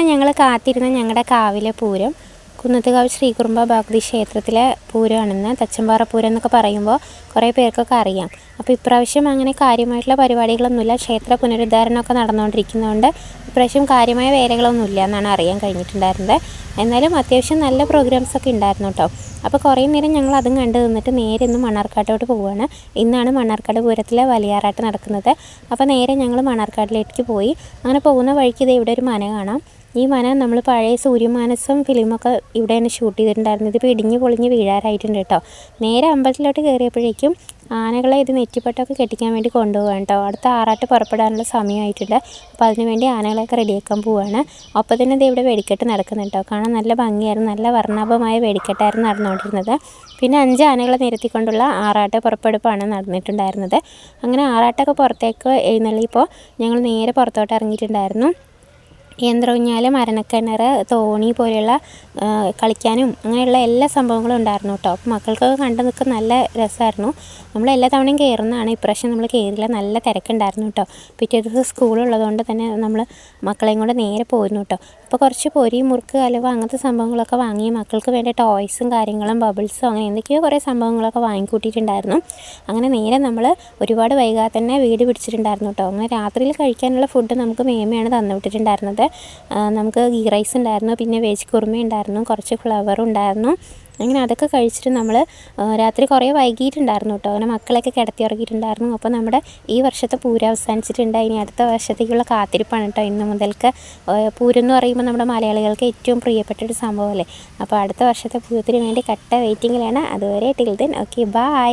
ഞങ്ങൾ കാത്തിരുന്ന ഞങ്ങളുടെ കാവിലെ പൂരം കുന്നത്തുകാവ് ശ്രീകുറുമ്പ ഭഗവതി ക്ഷേത്രത്തിലെ പൂരമാണെന്ന്. തച്ചമ്പാറ പൂരം എന്നൊക്കെ പറയുമ്പോൾ കുറേ പേർക്കൊക്കെ അറിയാം. അപ്പോൾ ഇപ്രാവശ്യം അങ്ങനെ കാര്യമായിട്ടുള്ള പരിപാടികളൊന്നുമില്ല. ക്ഷേത്ര പുനരുദ്ധാരണമൊക്കെ നടന്നുകൊണ്ടിരിക്കുന്നതുകൊണ്ട് ഇപ്രാവശ്യം കാര്യമായ വേലകളൊന്നുമില്ല എന്നാണ് അറിയാൻ കഴിഞ്ഞിട്ടുണ്ടായിരുന്നത്. എന്നാലും അത്യാവശ്യം നല്ല പ്രോഗ്രാംസൊക്കെ ഉണ്ടായിരുന്നു കേട്ടോ. അപ്പോൾ കുറേ നേരം ഞങ്ങൾ അതും കണ്ടു നിന്നിട്ട് നേരെ ഇന്ന് മണ്ണാർക്കാട്ടോട്ട് പോവുകയാണ്. ഇന്നാണ് മണ്ണാർക്കാട് പൂരത്തിലെ വലിയാറാട്ട് നടക്കുന്നത്. അപ്പോൾ നേരെ ഞങ്ങൾ മണ്ണാർക്കാട്ടിലേക്ക് പോയി. അങ്ങനെ പോകുന്ന വഴിക്ക് ഇത് ഇവിടെ ഒരു മന കാണാം. ഈ മന നമ്മൾ പഴയ സൂര്യമാനസം ഫിലിമൊക്കെ ഇവിടെയാണ് ഷൂട്ട് ചെയ്തിട്ടുണ്ടായിരുന്നത്. ഇതിപ്പോൾ ഇടിഞ്ഞ് പൊളിഞ്ഞ് വീഴാറായിട്ടുണ്ട് കേട്ടോ. നേരെ അമ്പലത്തിലോട്ട് കയറിയപ്പോഴേക്കും ആനകളെ ഇത് നെറ്റിപ്പട്ടൊക്കെ കെട്ടിക്കാൻ വേണ്ടി കൊണ്ടുപോകാൻ കേട്ടോ. അടുത്ത ആറാട്ട് പുറപ്പെടാനുള്ള സമയമായിട്ടുണ്ട്. അപ്പോൾ അതിനുവേണ്ടി ആനകളെയൊക്കെ റെഡിയാക്കാൻ പോവുകയാണ്. ഒപ്പം തന്നെ ഇത് ഇവിടെ വെടിക്കെട്ട് നടക്കുന്നുണ്ട് കേട്ടോ. കാണാൻ നല്ല ഭംഗിയായിരുന്നു. നല്ല വർണ്ണാഭമായ വെടിക്കെട്ടായിരുന്നു നടന്നുകൊണ്ടിരുന്നത്. പിന്നെ 5 ആനകളെ നിരത്തിക്കൊണ്ടുള്ള ആറാട്ട് പുറപ്പെടുപ്പാണ് നടന്നിട്ടുണ്ടായിരുന്നത്. അങ്ങനെ ആറാട്ടൊക്കെ പുറത്തേക്ക് എഴുന്നള്ളിയപ്പോൾ ഞങ്ങൾ നേരെ പുറത്തോട്ട് ഇറങ്ങിയിട്ടുണ്ടായിരുന്നു. യന്ത്രഊഞ്ഞാൽ, മരണക്കിണർ, തോണി പോലെയുള്ള കളിക്കാനും അങ്ങനെയുള്ള എല്ലാ സംഭവങ്ങളും ഉണ്ടായിരുന്നു കേട്ടോ. അപ്പോൾ മക്കൾക്കൊക്കെ കണ്ടു നിൽക്കാൻ നല്ല രസമായിരുന്നു. നമ്മൾ എല്ലാ തവണയും കയറുന്നതാണ്. ഇപ്രാവശ്യം നമ്മൾ കയറില്ല. നല്ല തിരക്കുണ്ടായിരുന്നു കേട്ടോ. പിറ്റേ ദിവസം സ്കൂളുള്ളതുകൊണ്ട് തന്നെ നമ്മൾ മക്കളെയും കൊണ്ട് നേരെ പോയിരുന്നു കേട്ടോ. അപ്പോൾ കുറച്ച് പൊരി, മുറുക്ക്, ഹലുവ അങ്ങനത്തെ സംഭവങ്ങളൊക്കെ വാങ്ങി മക്കൾക്ക് വേണ്ട ടോയ്സും കാര്യങ്ങളും ബബിൾസും അങ്ങനെ എന്തൊക്കെയോ കുറേ സംഭവങ്ങളൊക്കെ വാങ്ങിക്കൂട്ടിയിട്ടുണ്ടായിരുന്നു. അങ്ങനെ നേരെ നമ്മൾ ഒരുപാട് വൈകാതെ തന്നെ വീട് പിടിച്ചിട്ടുണ്ടായിരുന്നു കേട്ടോ. അങ്ങനെ രാത്രിയിൽ കഴിക്കാനുള്ള ഫുഡ് നമുക്ക് മേമയാണ് തന്നു വിട്ടിട്ടുണ്ടായിരുന്നത്. നമുക്ക് ഗീ റൈസ് ഉണ്ടായിരുന്നു, പിന്നെ വെജ് കുറുമ ഉണ്ടായിരുന്നു, കുറച്ച് ഫ്ലവർ ഉണ്ടായിരുന്നു. അങ്ങനെ അതൊക്കെ കഴിച്ചിട്ട് നമ്മൾ രാത്രി കുറേ വൈകിയിട്ടുണ്ടായിരുന്നു കേട്ടോ. അങ്ങനെ മക്കളെയൊക്കെ കിടത്തി ഉറങ്ങിയിട്ടുണ്ടായിരുന്നു. അപ്പോൾ നമ്മുടെ ഈ വർഷത്തെ പൂരം അവസാനിച്ചിട്ടുണ്ട്. ഇനി അടുത്ത വർഷത്തേക്കുള്ള കാത്തിരിപ്പാണ് കേട്ടോ. ഇന്ന് മുതൽക്ക് പൂരം എന്ന് പറയുമ്പോൾ നമ്മുടെ മലയാളികൾക്ക് ഏറ്റവും പ്രിയപ്പെട്ടൊരു സംഭവമല്ലേ. അപ്പോൾ അടുത്ത വർഷത്തെ പൂരത്തിന് വേണ്ടി കട്ട വെയിറ്റിങ്ങിലാണ്. അതുവരെ ടിൽ ദെൻ ഓക്കെ ബൈ.